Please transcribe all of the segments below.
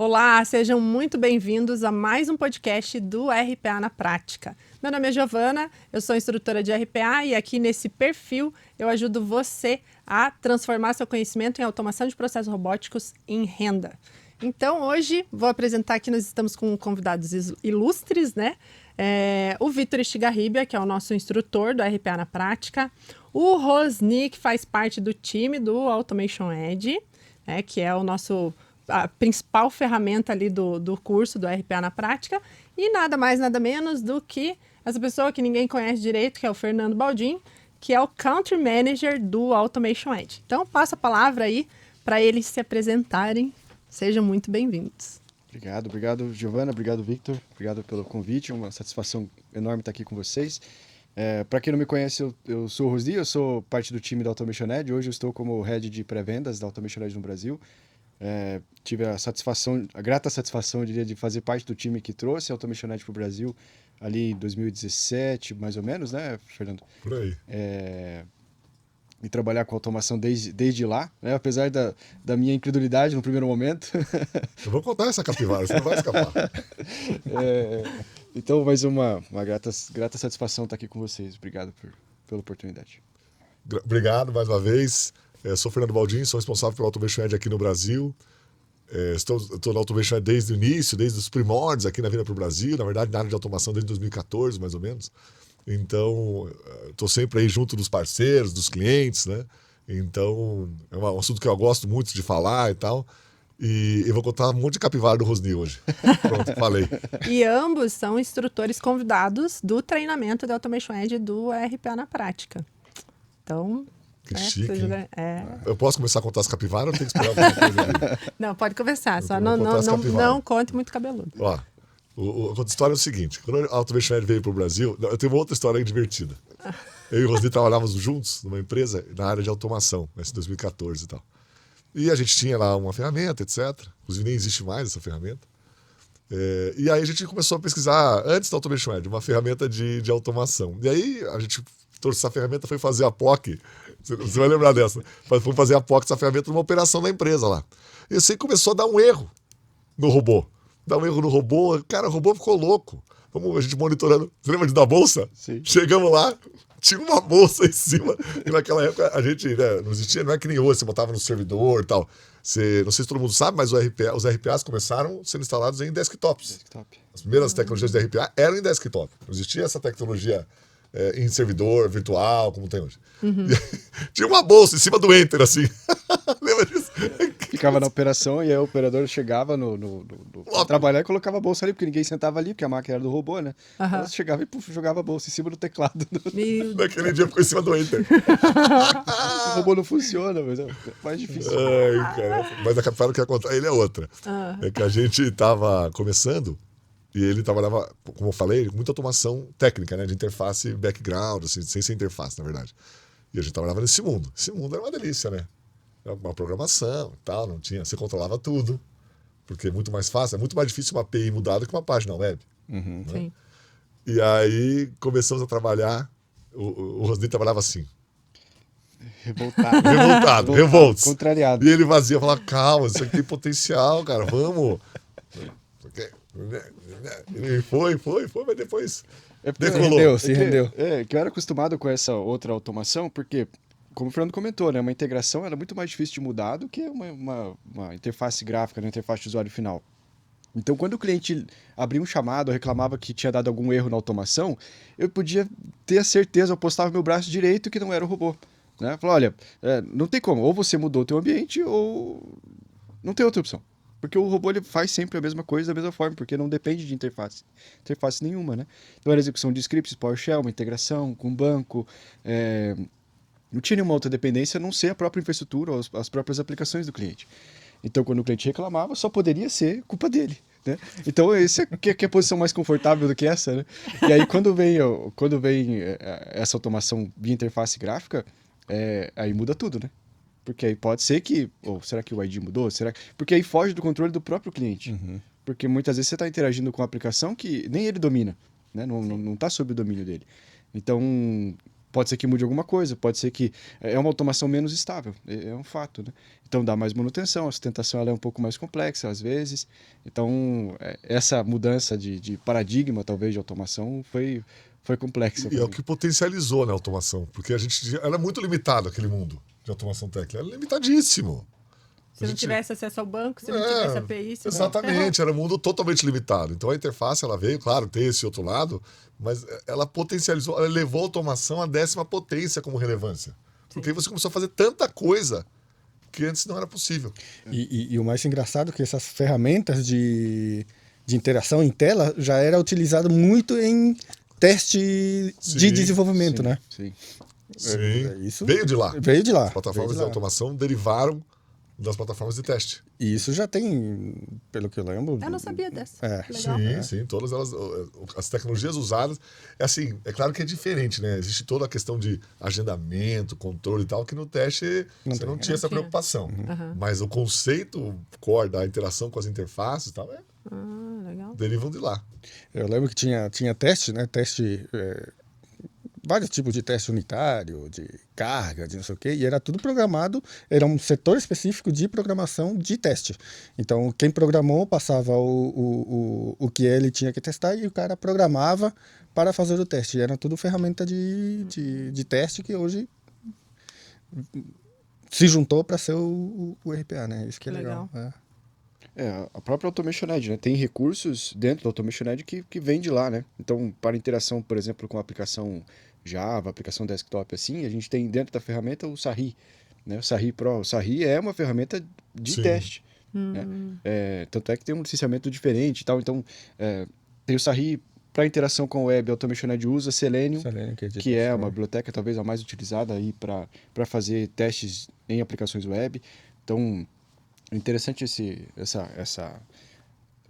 Olá, sejam muito bem-vindos a mais um podcast do RPA na Prática. Meu nome é Giovana, eu sou instrutora de RPA e aqui nesse perfil eu ajudo você a transformar seu conhecimento em automação de processos robóticos em renda. Então, hoje vou apresentar que nós estamos com convidados ilustres, né? O Vitor Estigarribia, que é o nosso instrutor do RPA na Prática, o Rosni, que faz parte do time do Automation Edge, né? Que é a principal ferramenta ali do curso do RPA na Prática, e nada mais, nada menos do que essa pessoa que ninguém conhece direito, que é o Fernando Baldin, que é o Country Manager do Automation Edge. Então, passo a palavra aí para eles se apresentarem. Sejam muito bem-vindos. Obrigado, Giovana, obrigado, Victor, obrigado pelo convite, uma satisfação enorme estar aqui com vocês. Para quem não me conhece, eu sou o Rosni, eu sou parte do time da Automation Edge, hoje eu estou como Head de Pré-Vendas da Automation Edge no Brasil. Tive a grata satisfação, eu diria, de fazer parte do time que trouxe a Automation Edge para o Brasil ali em 2017, mais ou menos, né, Fernando? Por aí. E trabalhar com automação desde lá, né? Apesar da minha incredulidade no primeiro momento. Eu vou contar essa capivara, você não vai escapar. Então, mais uma grata satisfação estar aqui com vocês. Obrigado pela oportunidade. Obrigado mais uma vez. Sou Fernando Baldin, sou responsável pela Automation Edge aqui no Brasil. Estou na Automation Edge desde o início, desde os primórdios aqui na vinda para o Brasil. Na verdade, na área de automação desde 2014, mais ou menos. Então, estou sempre aí junto dos parceiros, dos clientes, né? Então, é um assunto que eu gosto muito de falar e tal. E eu vou contar um monte de capivara do Rosni hoje. Pronto, falei. E ambos são instrutores convidados do treinamento da Automation Edge do RPA na Prática. Então... Que chique, hein? É. Eu posso começar a contar as capivaras ou tem que esperar alguma coisa ali? Não, pode conversar, só Então, não conte muito cabeludo. Ó, a história é o seguinte: quando a Automation Edge veio para o Brasil, eu tenho uma outra história aí divertida. Eu e o Rosni trabalhávamos juntos numa empresa na área de automação, em 2014 e tal. E a gente tinha lá uma ferramenta, etc. Inclusive nem existe mais essa ferramenta. E aí a gente começou a pesquisar, antes da Automation Edge, uma ferramenta de automação. E aí a gente trouxe essa ferramenta, foi fazer a POC. Você vai lembrar dessa. Fomos fazer a POC dessa ferramenta numa operação da empresa lá. E assim começou a dar um erro no robô. Cara, o robô ficou louco. A gente monitorando. Você lembra da bolsa? Sim. Chegamos lá, tinha uma bolsa em cima. E naquela época a gente, né, não existia, não é que nem hoje, você botava no servidor e tal. Não sei se todo mundo sabe, mas os RPAs começaram sendo instalados em desktops. As primeiras tecnologias de RPA eram em desktop. Não existia essa tecnologia em servidor virtual, como tem hoje. Uhum. Tinha uma bolsa em cima do Enter, assim. Lembra disso? Ficava na operação e aí o operador chegava pra trabalhar e colocava a bolsa ali, porque ninguém sentava ali, porque a máquina era do robô, né? Uhum. Ela chegava e jogava a bolsa em cima do teclado. Naquele dia ficou em cima do Enter. O robô não funciona, mas é mais difícil. Ai, cara. Mas a capivara que eu ia contar ele é outra. É que a gente estava começando e ele trabalhava, como eu falei, muita automação técnica, né? De interface background, assim, sem ser interface, na verdade. E a gente trabalhava nesse mundo. Esse mundo era uma delícia, né? Era uma programação e tal, não tinha. Você controlava tudo. Porque é muito mais fácil, é muito mais difícil uma API mudada que uma página web. Uhum. Né? Sim. E aí começamos a trabalhar. O Rosni trabalhava assim. Revoltos. Contrariado. E ele vazia, falava, calma, isso aqui tem potencial, cara, vamos. E foi, mas depois decolou. Rendeu. Que eu era acostumado com essa outra automação, porque, como o Fernando comentou, né, uma integração era muito mais difícil de mudar do que uma interface gráfica, uma interface de usuário final. Então, quando o cliente abria um chamado, reclamava que tinha dado algum erro na automação, eu podia ter a certeza, eu postava meu braço direito que não era o robô. Né? Falava, olha, não tem como, ou você mudou o teu ambiente, ou não tem outra opção. Porque o robô ele faz sempre a mesma coisa da mesma forma, porque não depende de interface nenhuma, né? Então era execução de scripts, PowerShell, uma integração com banco, não tinha nenhuma outra dependência a não ser a própria infraestrutura ou as próprias aplicações do cliente. Então quando o cliente reclamava, só poderia ser culpa dele, né? Então esse que é a posição mais confortável do que essa, né? E aí quando vem essa automação via interface gráfica, aí muda tudo, né? Porque aí pode ser que... Ou será que o ID mudou? Porque aí foge do controle do próprio cliente. Uhum. Porque muitas vezes você está interagindo com uma aplicação que nem ele domina, né? Não está sob o domínio dele. Então, pode ser que mude alguma coisa, pode ser que é uma automação menos estável, é um fato, né? Então dá mais manutenção, a sustentação ela é um pouco mais complexa às vezes. Então essa mudança de paradigma talvez de automação foi complexa. E é o que potencializou na automação, porque era muito limitado aquele mundo de automação técnica, era limitadíssimo. Se não tivesse acesso ao banco, se não tivesse API... Exatamente, era um mundo totalmente limitado. Então a interface ela veio, claro, ter esse outro lado, mas ela potencializou, ela levou a automação à 10ª potência como relevância. Porque aí você começou a fazer tanta coisa que antes não era possível. E o mais engraçado é que essas ferramentas de interação em tela já era utilizado muito em teste de desenvolvimento, né? Sim. Isso Veio de lá. Veio de lá. As plataformas de automação derivaram das plataformas de teste. E isso já tem, pelo que eu lembro... Eu não sabia dessa. Legal. Sim, todas elas, as tecnologias usadas, assim, é claro que é diferente, né? Existe toda a questão de agendamento, controle e tal, que no teste você não tinha essa preocupação. Mas o conceito core da interação com as interfaces e tal, legal. Derivam de lá. Eu lembro que tinha teste, né? Vários tipos de teste unitário, de carga, de não sei o quê, e era tudo programado, era um setor específico de programação de teste. Então, quem programou passava o que ele tinha que testar e o cara programava para fazer o teste. E era tudo ferramenta de teste que hoje se juntou para ser o RPA, né? Isso que é legal. A própria Automation Edge, né? Tem recursos dentro do Automation Edge que vem de lá, né? Então, para interação, por exemplo, com a aplicação Java, aplicação desktop, assim, a gente tem dentro da ferramenta o Sarri, né? O Sarri Pro. O Sarri é uma ferramenta de teste. Né? Tanto é que tem um licenciamento diferente e tal. Então, tem o Sarri para interação com o web. A Automation Edge usa Selenium, que é uma biblioteca talvez a mais utilizada aí para fazer testes em aplicações web. Então, é interessante essa...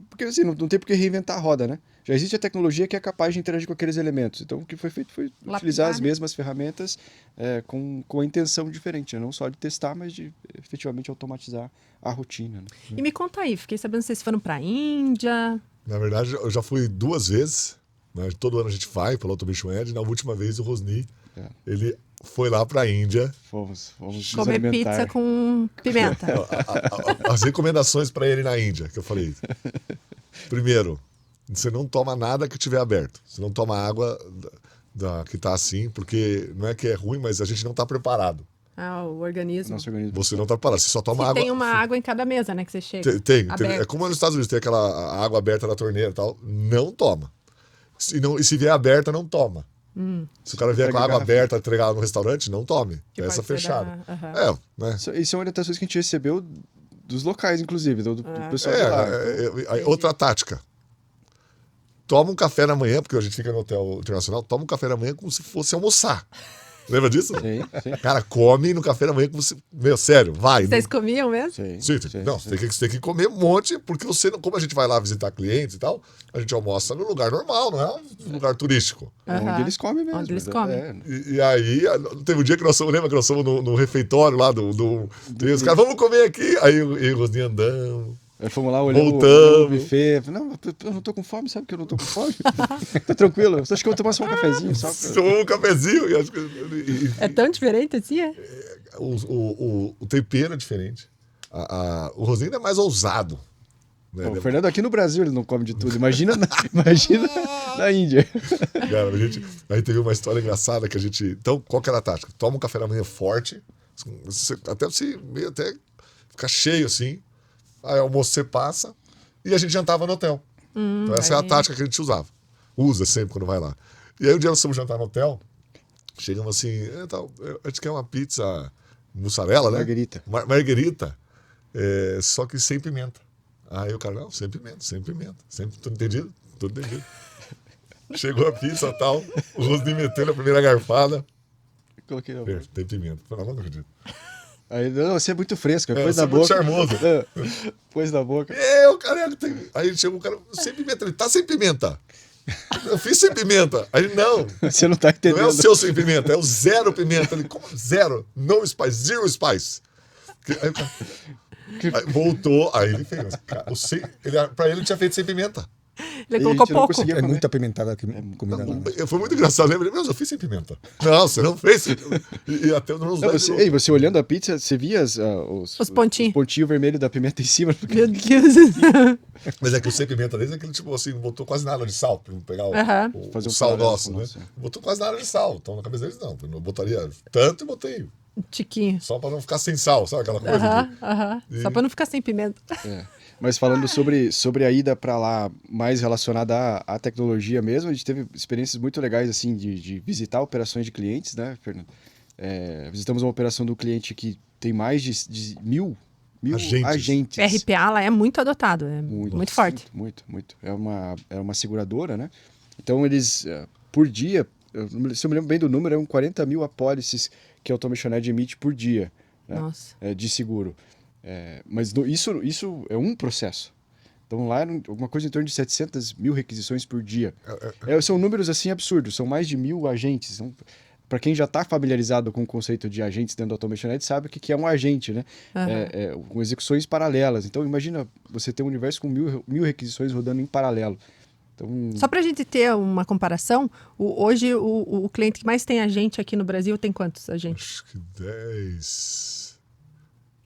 Porque assim, não tem por que reinventar a roda, né? Já existe a tecnologia que é capaz de interagir com aqueles elementos. Então, o que foi feito foi utilizar as mesmas ferramentas com a intenção diferente, né? Não só de testar, mas de efetivamente automatizar a rotina. Né? E me conta aí, fiquei sabendo que vocês foram para a Índia. Na verdade, eu já fui 2 vezes. Né? Todo ano a gente vai pela Automation Edge. Na última vez, o Rosni, ele foi lá para a Índia. Fomos comer pizza com pimenta. As recomendações para ele na Índia, que eu falei. Primeiro, você não toma nada que estiver aberto. Você não toma água que está assim, porque não é que é ruim, mas a gente não está preparado. O organismo. Nosso organismo. Você não está preparado, você só toma água. Tem uma água em cada mesa, né, que você chega. Tem. É como nos Estados Unidos, tem aquela água aberta na torneira e tal. Não toma. E se vier aberta, não toma. Se o cara vier com a água aberta entregar no restaurante, não tome. Essa fechada. Né? E são orientações que a gente recebeu dos locais, inclusive, do pessoal de lá. Outra tática. Toma um café na manhã, porque a gente fica no hotel internacional, toma um café na manhã como se fosse almoçar. Lembra disso? Sim. Cara, come no café da manhã como se... Meu, sério, vai. Vocês comiam mesmo? Sim. Não, você tem que comer um monte, porque como a gente vai lá visitar clientes e tal, a gente almoça no lugar normal, não é um lugar turístico. Onde eles comem mesmo. Onde eles comem. E aí, teve um dia que lembra que nós fomos no refeitório lá e os caras, vamos comer aqui. Aí o Rosninho andando. Aí fomos lá, olhamos Voltamos. o buffet. Não, eu não tô com fome, sabe que eu não tô com fome? Tá tranquilo, acho que eu vou tomar só um cafezinho. Tomou um cafezinho. É tão diferente assim, O tempero é diferente. O Rosninho é mais ousado. Né? O Fernando aqui no Brasil ele não come de tudo. Imagina na Índia. Cara, aí teve uma história engraçada que a gente... Então, qual que era a tática? Toma um café da manhã forte, até ficar cheio assim. Aí o almoço você passa e a gente jantava no hotel. Então essa é a tática que a gente usava. Usa sempre quando vai lá. E aí um dia nós fomos jantar no hotel, chegamos assim, a gente quer uma pizza mussarela, né? Marguerita. Só que sem pimenta. Aí o cara, não, sem pimenta. Tudo entendido? Tudo entendido. Chegou a pizza e tal, o Rosninho meteu na primeira garfada. Coloquei na boca. Tem pimenta. Falei, não acredito. Aí, não, você é muito fresco. Pôs na boca. Muito charmoso. Pôs na boca. O cara Aí chegou o cara, sem pimenta. Ele tá sem pimenta. Eu fiz sem pimenta. Aí, não. Você não tá entendendo. Não é o seu sem pimenta, é o 0 pimenta. Ele, como 0? No spice, 0 spice. Aí voltou, aí ele fez. Pra ele tinha feito sem pimenta. Ele colocou pouco. É muito apimentada a comida lá. Foi muito engraçado. Lembra? Eu fiz sem pimenta. Não, você não fez. E até nos você olhando a pizza, você via os pontinhos. Os pontinhos vermelhos da pimenta em cima. Meu Deus. Mas é que o sem pimenta deles é aquele tipo assim, botou quase nada de sal pra pegar fazer o sal nosso, né? Botou quase nada de sal. Então na cabeça deles não. Eu botaria tanto e botei. Um tiquinho. Só pra não ficar sem sal, sabe aquela coisa? Só pra não ficar sem pimenta. Mas falando sobre a ida para lá, mais relacionada à tecnologia mesmo, a gente teve experiências muito legais assim de visitar operações de clientes, né, Fernando? Visitamos uma operação do cliente que tem mais de mil agentes. RPA lá é muito adotado, é muito forte. Muito. É uma seguradora, né? Então eles, por dia, se eu me lembro bem do número, eram 40 mil apólices que a Automation Edge emite por dia, né? Nossa. De seguro. Mas isso é um processo. Então lá era alguma coisa em torno de 700 mil requisições por dia. São números assim absurdos, são mais de 1.000 agentes. Para quem já está familiarizado com o conceito de agentes dentro do Automation Edge, sabe o que é um agente, né? Com execuções paralelas. Então imagina você ter um universo com mil requisições rodando em paralelo. Então... Só para a gente ter uma comparação, hoje o cliente que mais tem agente aqui no Brasil tem quantos agentes? Acho que 10.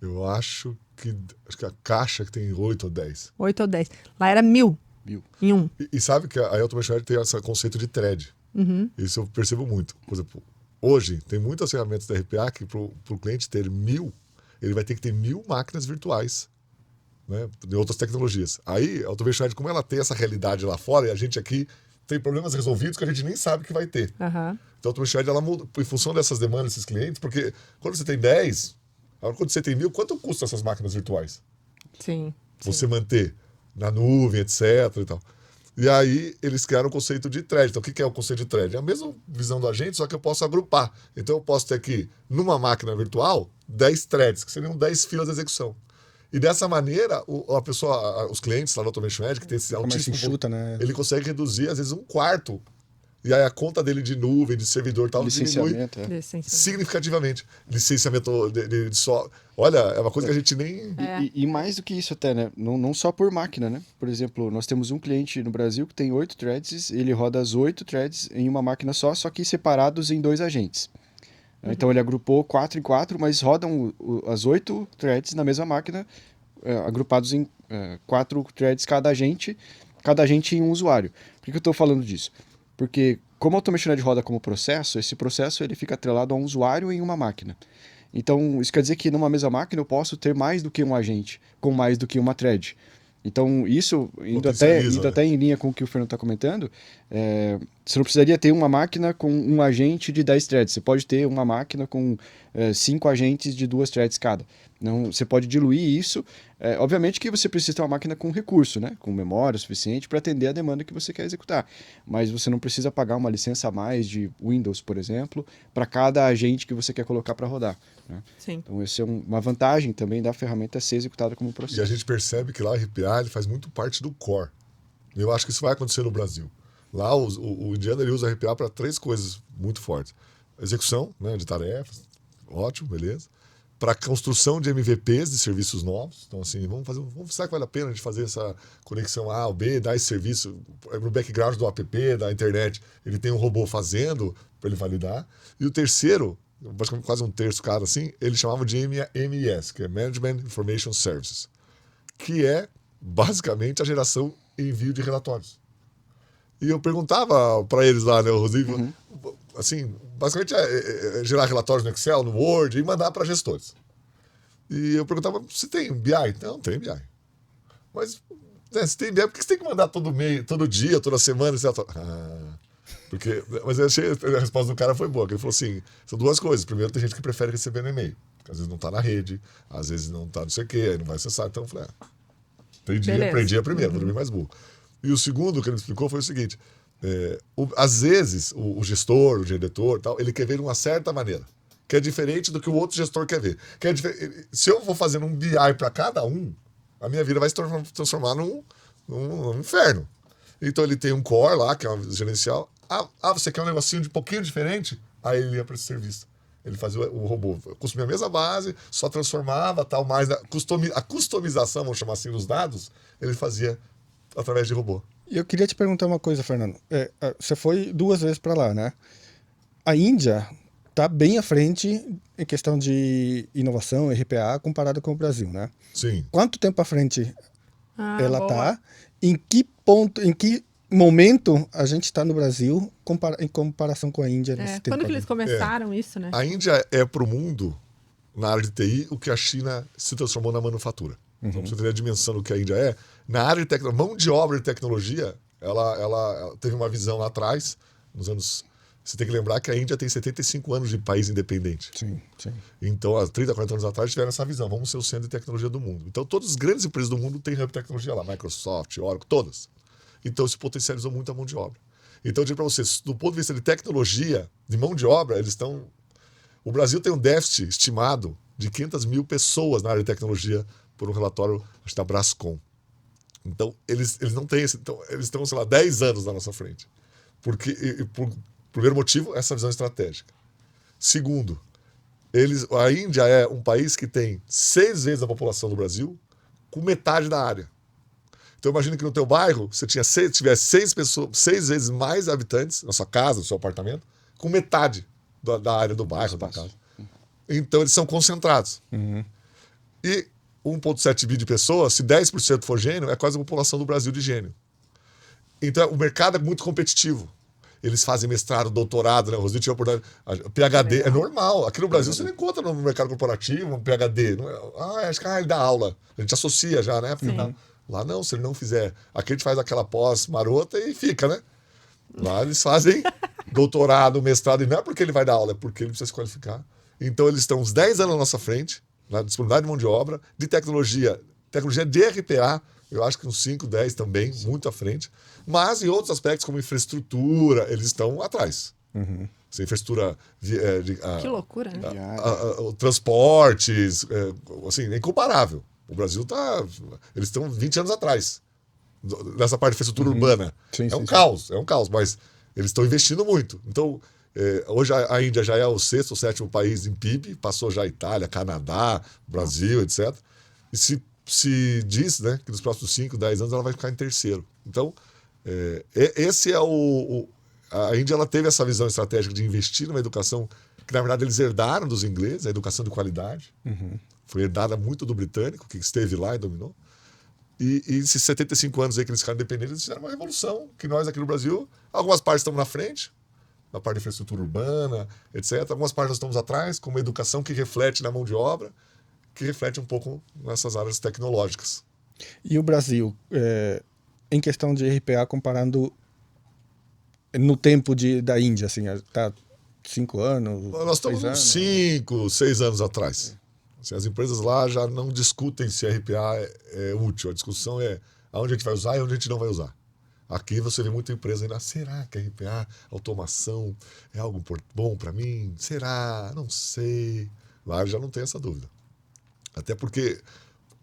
Eu acho que a Caixa que tem 8 ou 10. 8 ou 10. Lá era 1.000 em um. E sabe que a Automation Edge tem esse conceito de thread. Isso eu percebo muito. Por exemplo, hoje tem muitas ferramentas da RPA que para o cliente ter 1.000, ele vai ter que ter 1.000 máquinas virtuais, né, de outras tecnologias. Aí a Automation Edge, como ela tem essa realidade lá fora, e a gente aqui tem problemas resolvidos que a gente nem sabe que vai ter. Então a Automation Edge, ela muda em função dessas demandas desses clientes, porque quando você tem 10... Agora, quando você tem 1.000, quanto custa essas máquinas virtuais? Sim. Você manter na nuvem, etc. e tal. E aí, eles criaram o conceito de thread. Então, o que é o conceito de thread? É a mesma visão do agente, só que eu posso agrupar. Então, eu posso ter aqui, numa máquina virtual, 10 threads, que seriam 10 filas de execução. E dessa maneira, os clientes lá no Automation Edge, que tem esse altíssimo... enxuta, né? Ele consegue reduzir, às vezes, 1/4. E aí a conta dele de nuvem, de servidor tal, diminui significativamente. Licenciamento de só. Olha, é uma coisa que a gente nem... E mais do que isso até, né? Não só por máquina, né? Por exemplo, nós temos um cliente no Brasil que tem 8 threads, ele roda as 8 threads em uma máquina só que separados em 2 agentes. Então ele agrupou 4 em 4, mas rodam as 8 threads na mesma máquina, agrupados em 4 threads cada agente em um usuário. Por que eu estou falando disso? Porque como a Automation Edge roda como processo, esse processo ele fica atrelado a um usuário em uma máquina. Então, isso quer dizer que numa mesma máquina eu posso ter mais do que um agente, com mais do que uma thread. Então, isso, indo até em linha com o que o Fernando está comentando, você não precisaria ter uma máquina com um agente de 10 threads. Você pode ter uma máquina com 5 agentes de 2 threads cada. Não, você pode diluir isso. Obviamente que você precisa ter uma máquina com recurso, né? Com memória suficiente para atender a demanda que você quer executar. Mas você não precisa pagar uma licença a mais de Windows, por exemplo, para cada agente que você quer colocar para rodar, né? Sim. Então, essa é uma vantagem também da ferramenta ser executada como processo. E a gente percebe que lá o RPA ele faz muito parte do core. Eu acho que isso vai acontecer no Brasil. Lá o indiano ele usa RPA para 3 coisas muito fortes. Execução, né, de tarefas, ótimo, beleza. Para construção de MVPs de serviços novos. Então, assim, será que vale a pena a gente fazer essa conexão A ou B, dar esse serviço no background do app, da internet, ele tem um robô fazendo para ele validar. E o terceiro, basicamente quase um terço cada assim, ele chamava de MES, que é Management Information Services, que é basicamente a geração e envio de relatórios. E eu perguntava para eles lá, né, o Rosivo, assim, basicamente gerar relatórios no Excel, no Word e mandar para gestores. E eu perguntava, você tem BI? Não tem BI. Mas, né, se tem BI, por que você tem que mandar todo dia, toda semana? Mas eu achei, a resposta do cara foi boa, que ele falou assim, são 2 coisas. Primeiro, tem gente que prefere receber no e-mail, porque às vezes não está na rede, às vezes não está não sei o quê, aí não vai acessar. Então eu falei, aprendi a primeira, vou dormir mais burro. E o segundo que ele me explicou foi o seguinte, às vezes o gestor, o diretor, tal, ele quer ver de uma certa maneira, que é diferente do que o outro gestor quer ver. Se eu vou fazendo um BI para cada um, a minha vida vai se transformar num inferno. Então ele tem um core lá, que é uma gerencial. Você quer um negocinho de pouquinho diferente? Aí ele ia para esse serviço. Ele fazia o robô, consumia a mesma base, só transformava, a customização, vamos chamar assim, dos dados, ele fazia através de robô. Eu queria te perguntar uma coisa, Fernando. Você foi 2 vezes para lá, né? A Índia está bem à frente em questão de inovação, RPA, comparado com o Brasil, né? Sim. Quanto tempo à frente ela boa. está? Em que ponto, em que momento a gente está no Brasil em comparação com a Índia nesse tempo? Quando que eles começaram isso, né? A Índia é para o mundo, na área de TI, o que a China se transformou na manufatura. Então, pra você ter a dimensão do que a Índia é, na área de tecnologia, mão de obra de tecnologia, ela teve uma visão lá atrás, nos anos... Você tem que lembrar que a Índia tem 75 anos de país independente. Sim, sim. Então, há 30, 40 anos atrás, tiveram essa visão. Vamos ser o centro de tecnologia do mundo. Então, todas as grandes empresas do mundo têm hub de tecnologia lá. Microsoft, Oracle, todas. Então, isso potencializou muito a mão de obra. Então, eu digo para vocês, do ponto de vista de tecnologia, de mão de obra, eles estão... O Brasil tem um déficit estimado de 500 mil pessoas na área de tecnologia por um relatório, acho que da Brascom. Então, eles não têm esse... Então, eles estão, sei lá, 10 anos na nossa frente. Por primeiro motivo, essa visão estratégica. Segundo, a Índia é um país que tem 6 vezes a população do Brasil, com metade da área. Então, imagina que no teu bairro, você tivesse 6 pessoas, 6 vezes mais habitantes, na sua casa, no seu apartamento, com metade da área do bairro, da casa. Então, eles são concentrados. E 1,7 bilhão de pessoas, se 10% for gênio, é quase a população do Brasil de gênio. Então, o mercado é muito competitivo. Eles fazem mestrado, doutorado, né? O Rosito tinha oportunidade. PhD é normal. Aqui no Brasil você não encontra no mercado corporativo um PhD. Não é, acho que ele dá aula. A gente associa já, né? Lá não, se ele não fizer. Aqui a gente faz aquela pós marota e fica, né? Lá eles fazem doutorado, mestrado, e não é porque ele vai dar aula, é porque ele precisa se qualificar. Então eles estão uns 10 anos na nossa frente, na disponibilidade de mão de obra, de tecnologia de RPA, eu acho que uns 5, 10 também, muito à frente. Mas em outros aspectos, como infraestrutura, eles estão atrás. Essa infraestrutura... Que loucura, né? Transportes, assim, é incomparável. O Brasil está... Eles estão 20 anos atrás nessa parte de infraestrutura urbana. Sim, é um caos, mas eles estão investindo muito. Então, hoje a Índia já é o 6º ou 7º país em PIB, passou já a Itália, Canadá, Brasil, etc. E se diz, né, que nos próximos 5, 10 anos ela vai ficar em 3º. Então, esse é a Índia ela teve essa visão estratégica de investir numa educação que, na verdade, eles herdaram dos ingleses, a educação de qualidade. Foi herdada muito do britânico, que esteve lá e dominou. E esses 75 anos aí que eles ficaram independentes, eles fizeram uma revolução, que nós aqui no Brasil, algumas partes estamos na frente, na parte de infraestrutura urbana, etc. Algumas partes nós estamos atrás, com uma educação que reflete na mão de obra, que reflete um pouco nessas áreas tecnológicas. E o Brasil, em questão de RPA, comparando no tempo da Índia, assim, está 5 anos? Nós estamos uns 5, 6 anos atrás. Assim, as empresas lá já não discutem se RPA é útil. A discussão é aonde a gente vai usar e onde a gente não vai usar. Aqui você vê muita empresa ainda, será que RPA, automação, é algo bom para mim? Será? Não sei. Lá já não tem essa dúvida. Até porque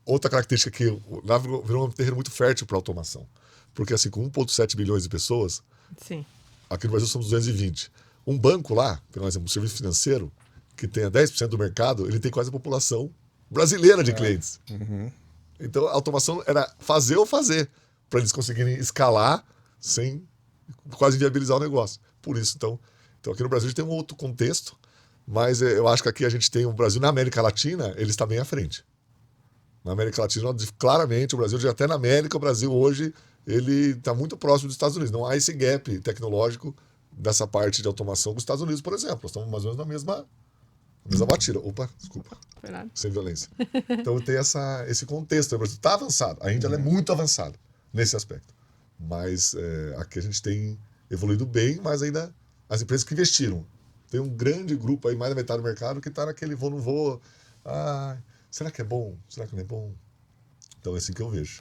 outra característica que lá virou um terreno muito fértil para automação. Porque assim, com 1,7 bilhões de pessoas, Sim. Aqui no Brasil somos 220. Um banco lá, por exemplo, um serviço financeiro, que tenha 10% do mercado, ele tem quase a população brasileira de clientes. Então a automação era fazer ou fazer, para eles conseguirem escalar sem quase inviabilizar o negócio. Por isso, então aqui no Brasil a gente tem um outro contexto, mas eu acho que aqui a gente tem o Brasil na América Latina, ele está bem à frente. Na América Latina, claramente, o Brasil, até na América, o Brasil hoje, ele está muito próximo dos Estados Unidos. Não há esse gap tecnológico dessa parte de automação com os Estados Unidos, por exemplo. Nós estamos mais ou menos na mesma batida. Opa, desculpa. Sem violência. Então tem esse contexto. O Brasil está avançado. A Índia ela é muito avançada nesse aspecto. Mas aqui a gente tem evoluído bem, mas ainda as empresas que investiram. Tem um grande grupo aí, mais da metade do mercado, que está naquele vou, não vou. Será que é bom? Será que não é bom? Então é assim que eu vejo.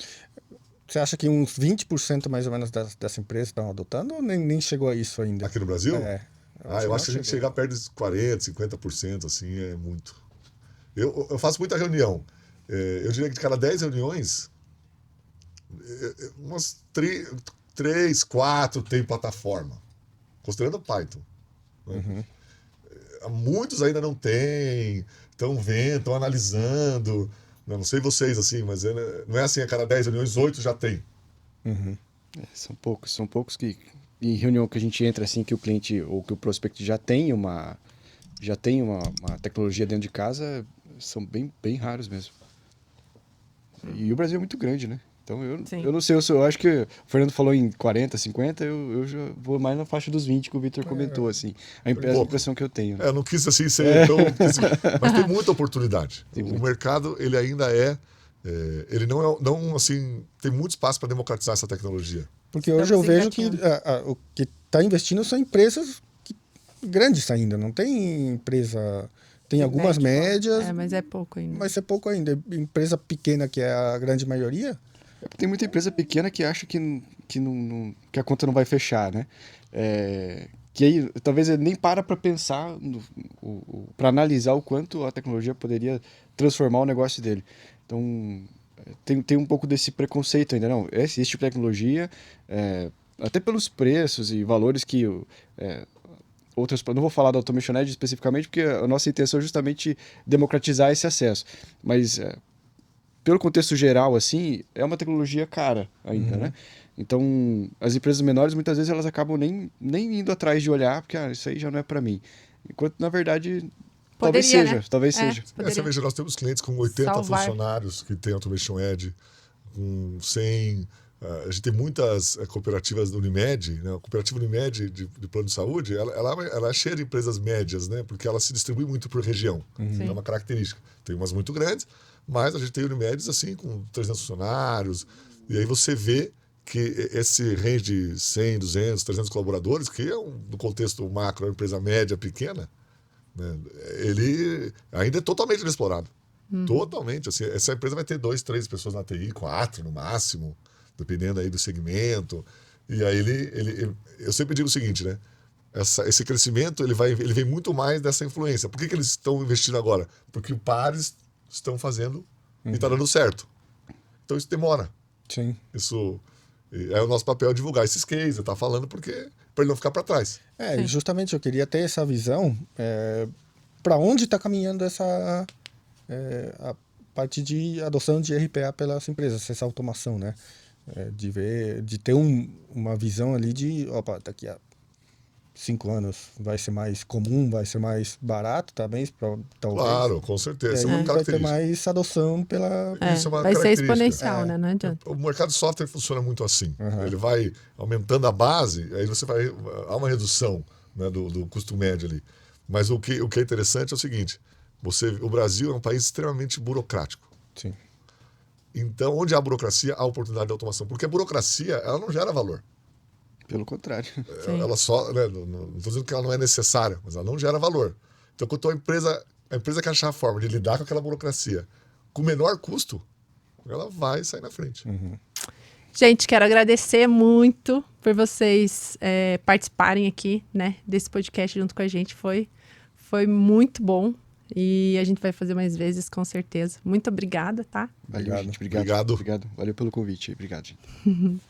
Você acha que uns 20% mais ou menos dessa empresa estão adotando ou nem chegou a isso ainda? Aqui no Brasil? Eu acho que a gente chegar perto de 40%, 50%, assim, é muito. Eu faço muita reunião. Eu diria que de cada 10 reuniões, umas 3, 4 tem plataforma, considerando Python. Né? Muitos ainda não têm, estão vendo, estão analisando. Não sei vocês, assim, mas não é assim, a cada 10 reuniões, 8 já tem. São poucos que em reunião que a gente entra assim que o cliente ou que o prospect já tem uma tecnologia dentro de casa, são bem raros mesmo. E o Brasil é muito grande, né? Então eu não sei, eu acho que o Fernando falou em 40, 50, eu já vou mais na faixa dos 20 que o Vitor comentou, assim. A impressão que eu tenho. Né? Não quis assim ser tão... Mas tem muita oportunidade. O mercado, ele ainda ele não assim, tem muito espaço para democratizar essa tecnologia. Porque hoje eu vejo que o que está investindo são empresas grandes ainda, não tem empresa... Tem algumas médias... mas é pouco ainda. Mas é pouco ainda. Empresa pequena, que é a grande maioria... Tem muita empresa pequena que acha que a conta não vai fechar, né? Que aí talvez ele nem para pensar, para analisar o quanto a tecnologia poderia transformar o negócio dele. Então, tem um pouco desse preconceito ainda, não? Esse tipo de tecnologia, até pelos preços e valores que... não vou falar da Automation Edge especificamente, porque a nossa intenção é justamente democratizar esse acesso. Mas... pelo contexto geral, assim, é uma tecnologia cara ainda, né? Então, as empresas menores, muitas vezes, elas acabam nem indo atrás de olhar, porque isso aí já não é para mim. Enquanto, na verdade, talvez seja. Você veja, nós temos clientes com 80 funcionários que tem Automation Edge, com 100... a gente tem muitas cooperativas da Unimed, né? A cooperativa Unimed de plano de saúde, ela é cheia de empresas médias, né? Porque ela se distribui muito por região. É uma característica. Tem umas muito grandes, mas a gente tem Unimedes assim, com 300 funcionários, e aí você vê que esse range de 100, 200, 300 colaboradores, que no contexto macro, uma empresa média, pequena, né? Ele ainda é totalmente inexplorado. Totalmente. Assim, essa empresa vai ter 2, 3 pessoas na TI, 4 no máximo, dependendo aí do segmento. E aí eu sempre digo o seguinte, né? Esse crescimento ele vem muito mais dessa influência. Por que eles estão investindo agora? Porque os pares estão fazendo e está dando certo. Então isso demora. Sim. Isso é o nosso papel divulgar esses cases, eu estou falando para ele não ficar para trás. Justamente eu queria ter essa visão para onde está caminhando a parte de adoção de RPA pelas empresas, essa automação, né? De ter uma visão ali daqui a 5 anos vai ser mais comum, vai ser mais barato também, talvez. Claro, com certeza. E vai ter mais adoção pela... Isso é uma vai ser característica. exponencial, né? Não adianta. O mercado de software funciona muito assim. Ele vai aumentando a base, aí há uma redução, né, do custo médio ali. Mas o que é interessante é o seguinte, o Brasil é um país extremamente burocrático. Sim. Então, onde há burocracia, há oportunidade de automação. Porque a burocracia, ela não gera valor. Pelo contrário. Ela só, né, não estou dizendo que ela não é necessária, mas ela não gera valor. Então, quando a empresa que achar a forma de lidar com aquela burocracia com menor custo, ela vai sair na frente. Gente, quero agradecer muito por vocês participarem aqui, né, desse podcast junto com a gente. Foi muito bom. E a gente vai fazer mais vezes, com certeza. Muito obrigada, tá? Valeu, gente. Obrigado. Valeu pelo convite. Obrigado, gente.